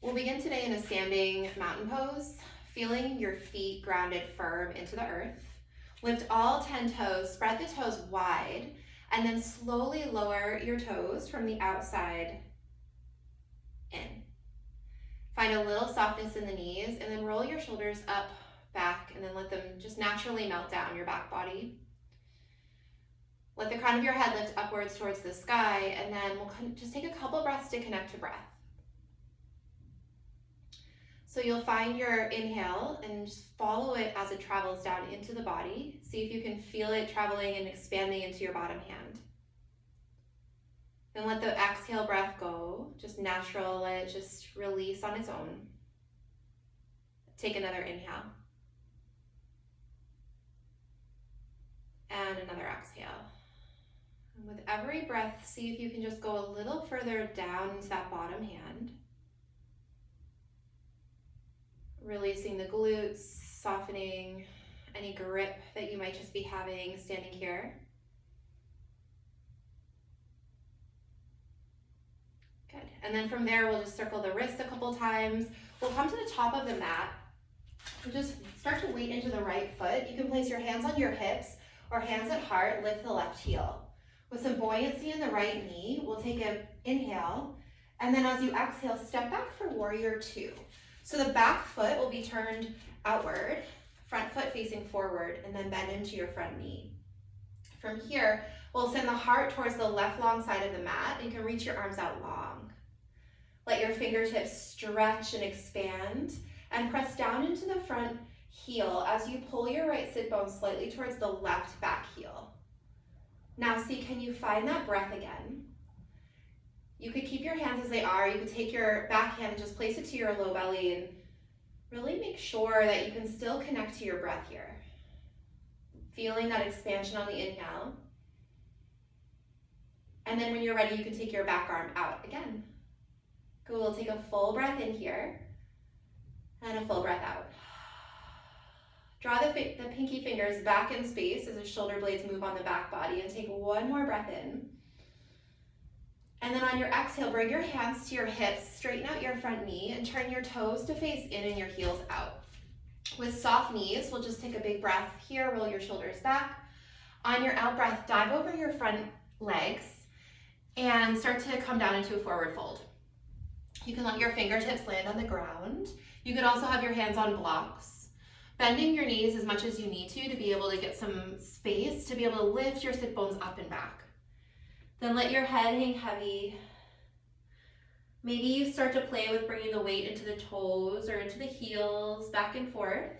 We'll begin today in a standing mountain pose, feeling your feet grounded firm into the earth. Lift all 10 toes, spread the toes wide, and then slowly lower your toes from the outside in. Find a little softness in the knees, and then roll your shoulders up, back, and then let them just naturally melt down your back body. Let the crown of your head lift upwards towards the sky, and then we'll just take a couple breaths to connect to breath. So you'll find your inhale and just follow it as it travels down into the body. See if you can feel it traveling and expanding into your bottom hand. Then let the exhale breath go, just natural, let it just release on its own. Take another inhale. And another exhale. And with every breath, see if you can just go a little further down into that bottom hand. Releasing the glutes, softening any grip that you might just be having standing here. Good. And then from there, we'll just circle the wrists a couple times. We'll come to the top of the mat. We'll just start to weight into the right foot. You can place your hands on your hips or hands at heart, lift the left heel. With some buoyancy in the right knee, we'll take an inhale. And then as you exhale, step back for warrior two. So the back foot will be turned outward, front foot facing forward, and then bend into your front knee. From here, we'll send the heart towards the left long side of the mat, and you can reach your arms out long. Let your fingertips stretch and expand, and press down into the front heel as you pull your right sit bone slightly towards the left back heel. Now see, can you find that breath again? You could keep your hands as they are. You could take your back hand and just place it to your low belly and really make sure that you can still connect to your breath here. Feeling that expansion on the inhale. And then when you're ready, you can take your back arm out again. Good, we'll take a full breath in here and a full breath out. Draw the pinky fingers back in space as the shoulder blades move on the back body, and take one more breath in. And then on your exhale, bring your hands to your hips, straighten out your front knee, and turn your toes to face in and your heels out. With soft knees, we'll just take a big breath here, roll your shoulders back. On your out breath, dive over your front legs and start to come down into a forward fold. You can let your fingertips land on the ground. You could also have your hands on blocks. Bending your knees as much as you need to be able to get some space to be able to lift your sit bones up and back. Then let your head hang heavy. Maybe you start to play with bringing the weight into the toes or into the heels, back and forth.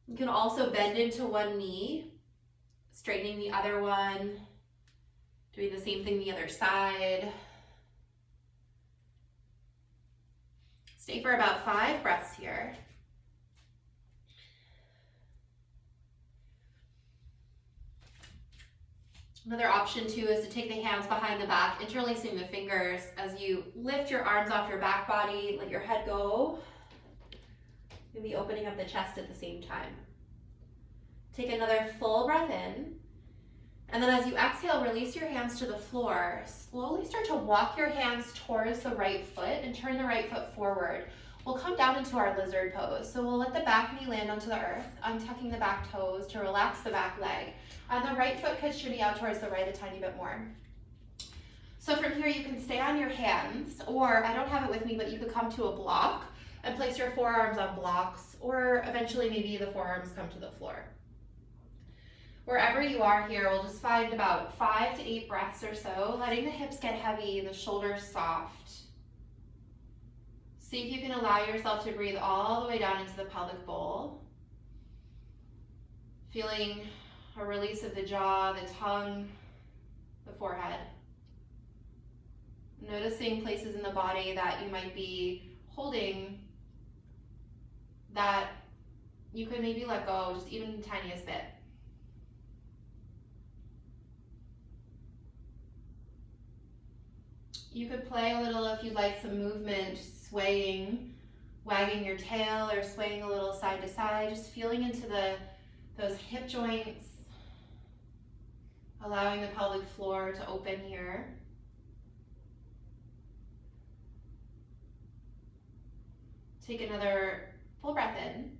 You can also bend into one knee, straightening the other one, doing the same thing the other side. Stay for about 5 breaths here. Another option too is to take the hands behind the back, interlacing the fingers as you lift your arms off your back body, let your head go. Maybe opening up the chest at the same time. Take another full breath in. And then as you exhale, release your hands to the floor. Slowly start to walk your hands towards the right foot and turn the right foot forward. We'll come down into our lizard pose. So we'll let the back knee land onto the earth, untucking the back toes to relax the back leg. And the right foot could shimmy out towards the right a tiny bit more. So from here, you can stay on your hands, or I don't have it with me, but you could come to a block and place your forearms on blocks, or eventually maybe the forearms come to the floor. Wherever you are here, we'll just find about 5 to 8 breaths or so, letting the hips get heavy, the shoulders soft. See if you can allow yourself to breathe all the way down into the pelvic bowl. Feeling a release of the jaw, the tongue, the forehead. Noticing places in the body that you might be holding that you could maybe let go just even the tiniest bit. You could play a little if you'd like some movement, swaying, wagging your tail or swaying a little side to side, just feeling into those hip joints, allowing the pelvic floor to open here. Take another full breath in.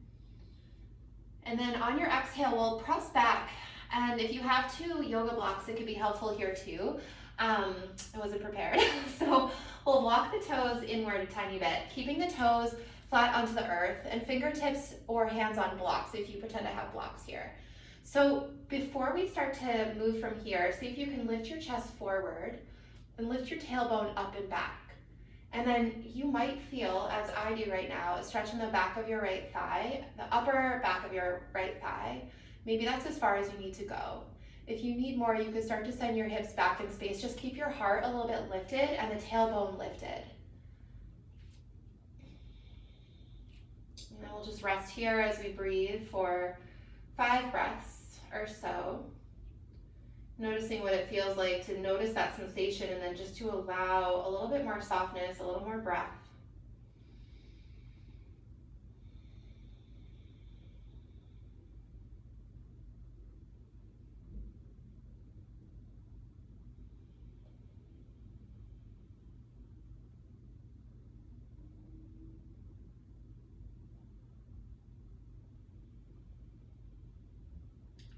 And then on your exhale, we'll press back. And if you have two yoga blocks, it could be helpful here too. I wasn't prepared. So we'll walk the toes inward a tiny bit, keeping the toes flat onto the earth and fingertips or hands on blocks if you pretend to have blocks here. So before we start to move from here, see if you can lift your chest forward and lift your tailbone up and back. And then you might feel, as I do right now, a stretch in the back of your right thigh, the upper back of your right thigh. Maybe that's as far as you need to go. If you need more, you can start to send your hips back in space. Just keep your heart a little bit lifted and the tailbone lifted. And then we'll just rest here as we breathe for 5 breaths or so. Noticing what it feels like to notice that sensation, and then just to allow a little bit more softness, a little more breath.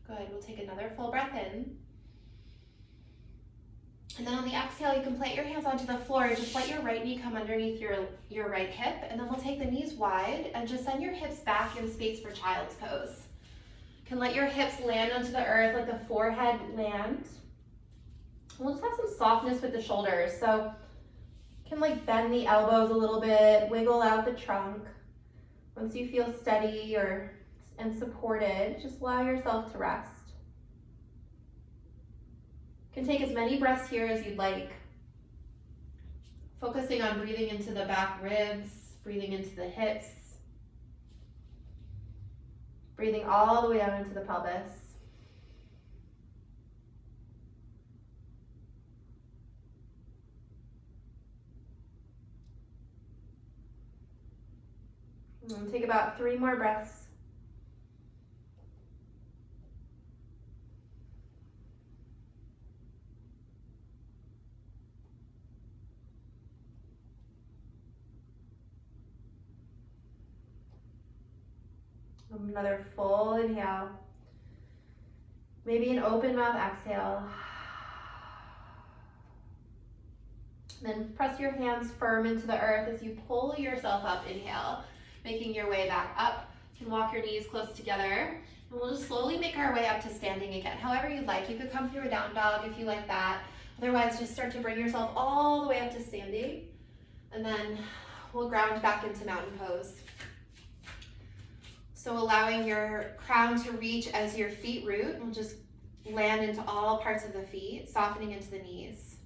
Good, we'll take another full breath in. And then on the exhale, you can plant your hands onto the floor and just let your right knee come underneath your right hip. And then we'll take the knees wide and just send your hips back in space for child's pose. You can let your hips land onto the earth, let the forehead land. We'll just have some softness with the shoulders. So you can like bend the elbows a little bit, wiggle out the trunk. Once you feel steady and supported, just allow yourself to rest. You can take as many breaths here as you'd like. Focusing on breathing into the back ribs, breathing into the hips, breathing all the way down into the pelvis. And take about 3 more breaths. Another full inhale. Maybe an open mouth exhale. Then press your hands firm into the earth as you pull yourself up. Inhale, making your way back up. You can walk your knees close together. And we'll just slowly make our way up to standing again. However you'd like. You could come through a down dog if you like that. Otherwise, just start to bring yourself all the way up to standing. And then we'll ground back into mountain pose. So allowing your crown to reach as your feet root, we'll just land into all parts of the feet, softening into the knees.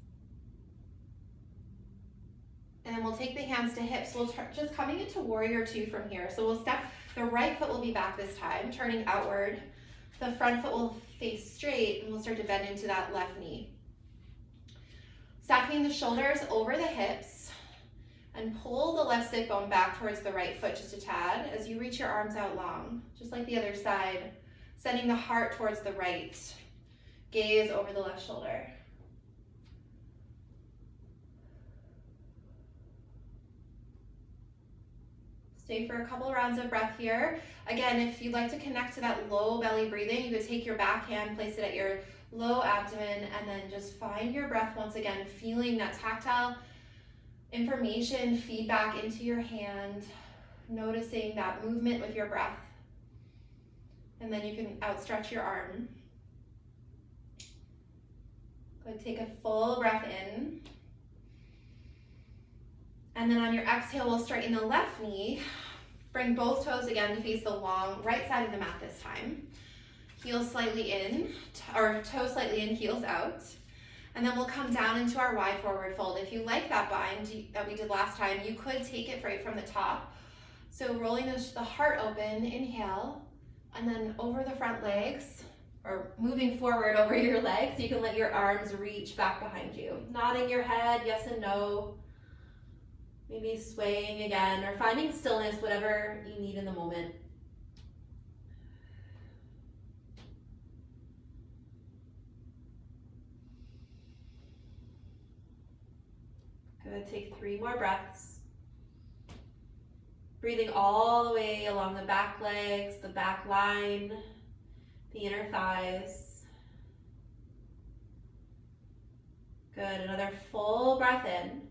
And then we'll take the hands to hips. We'll just coming into warrior 2 from here. So we'll step, the right foot will be back this time, turning outward. The front foot will face straight, and we'll start to bend into that left knee. Stacking the shoulders over the hips. And pull the left sit bone back towards the right foot just a tad as you reach your arms out long, just like the other side, sending the heart towards the right. Gaze over the left shoulder. Stay for a couple rounds of breath here. Again, if you'd like to connect to that low belly breathing, you could take your back hand, place it at your low abdomen, and then just find your breath once again, feeling that tactile information, feedback into your hand, noticing that movement with your breath. And then you can outstretch your arm. Good, take a full breath in. And then on your exhale, we'll straighten the left knee. Bring both toes again to face the long right side of the mat this time. Heels slightly in, or toes slightly in, heels out. And then we'll come down into our wide forward fold. If you like that bind that we did last time, you could take it right from the top. So rolling the heart open, inhale, and then over the front legs, or moving forward over your legs, you can let your arms reach back behind you. Nodding your head, yes and no. Maybe swaying again, or finding stillness, whatever you need in the moment. Good, take 3 more breaths. Breathing all the way along the back legs, the back line, the inner thighs. Good, another full breath in.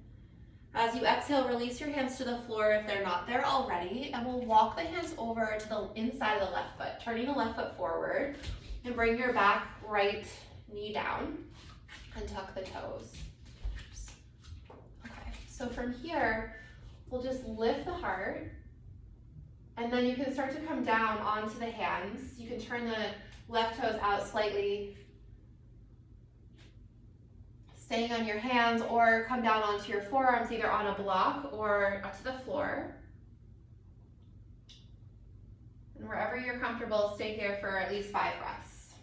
As you exhale, release your hands to the floor if they're not there already, and we'll walk the hands over to the inside of the left foot, turning the left foot forward, and bring your back right knee down and tuck the toes. Okay, so from here, we'll just lift the heart, and then you can start to come down onto the hands. You can turn the left toes out slightly, staying on your hands, or come down onto your forearms, either on a block or up to the floor. And wherever you're comfortable, stay here for at least 5 breaths.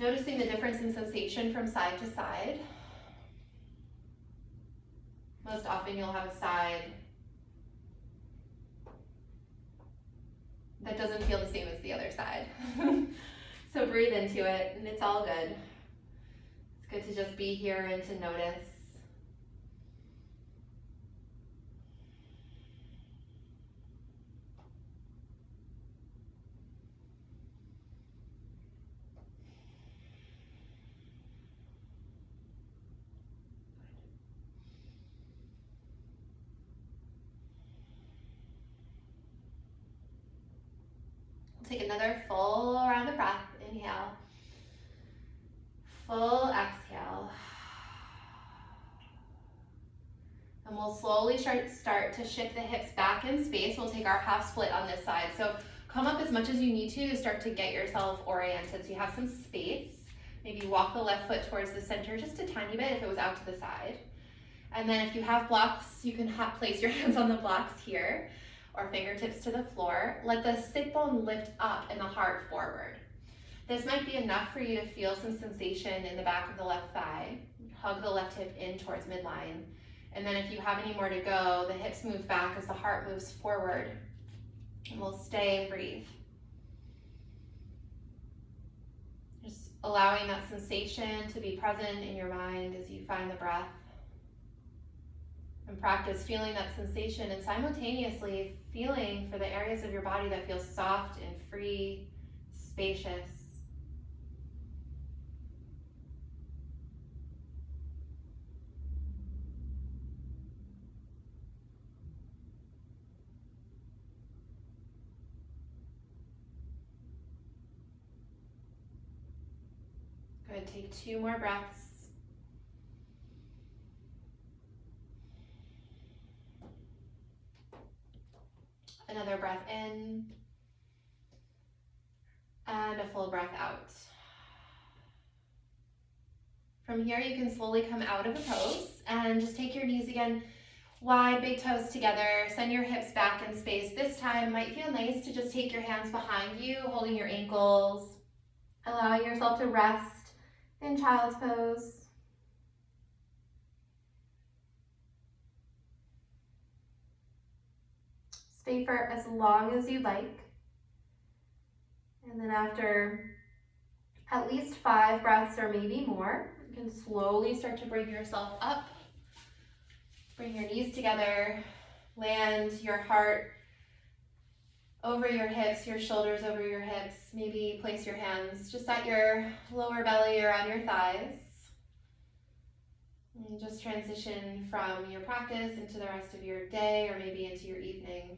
Noticing the difference in sensation from side to side. Most often you'll have a side that doesn't feel the same as the other side. So breathe into it, and it's all good. Good to just be here and to notice. We'll take another full round of breath. Inhale. Full exhale. And we'll slowly start to shift the hips back in space. We'll take our half split on this side. So come up as much as you need to start to get yourself oriented so you have some space. Maybe walk the left foot towards the center just a tiny bit if it was out to the side. And then if you have blocks, you can place your hands on the blocks here or fingertips to the floor. Let the sit bone lift up and the heart forward. This might be enough for you to feel some sensation in the back of the left thigh. Hug the left hip in towards midline. And then if you have any more to go, the hips move back as the heart moves forward. And we'll stay and breathe. Just allowing that sensation to be present in your mind as you find the breath. And practice feeling that sensation and simultaneously feeling for the areas of your body that feel soft and free, spacious. Good, take 2 more breaths. Another breath in, and a full breath out. From here, you can slowly come out of a pose and just take your knees again, wide, big toes together. Send your hips back in space. This time, it might feel nice to just take your hands behind you, holding your ankles, allowing yourself to rest in child's pose. Stay for as long as you like. And then after at least 5 breaths or maybe more, you can slowly start to bring yourself up. Bring your knees together. Land your heart over your hips, your shoulders over your hips. Maybe place your hands just at your lower belly or on your thighs. And just transition from your practice into the rest of your day or maybe into your evening.